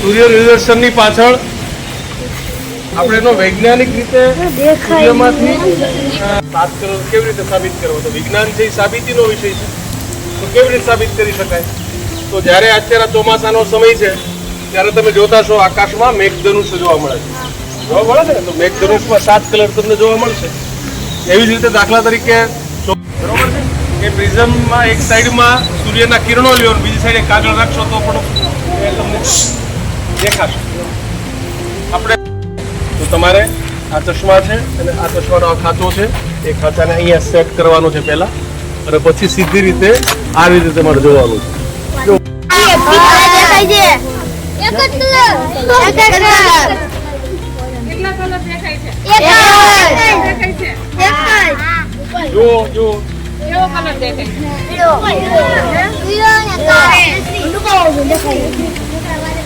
સૂર્ય નિદર્શનની પાછળ આપણે એનો વૈજ્ઞાનિક રીતે સૂર્યમાંથી વાત કરો કેવી રીતે સાબિત કરવો, તો વિજ્ઞાન છે એ સાબિતીનો વિષય છે. તો કેવી રીતે સાબિત કરી શકાય? તો જ્યારે અત્યારે ચોમાસાનો સમય છે ત્યારે તમે જોતા છો આકાશમાં મેઘધનુષ જોવા મળે છે. જોવા મળે છે ને? તો મેઘધનુષમાં 7 કલર તમને જોવા મળશે. એવી જ રીતે દાખલા તરીકે બરોબર છે કે પ્રિઝમમાં એક સાઈડમાં સૂર્યના કિરણો લ્યો, બીજી સાઈડે કાગળ રાખશો તો પણ એ તમને દેખાશે. આપણે તો તમારે આ ચશ્મા છે અને આ ચશ્માનો આ ખાંચો છે, એ ખાંચાને અહીંયા સેટ કરવાનો છે પહેલા, અને પછી સીધી રીતે આ રીતે તમારે જોવાનું છે. જો જો કેવો કલર દેખાય છે?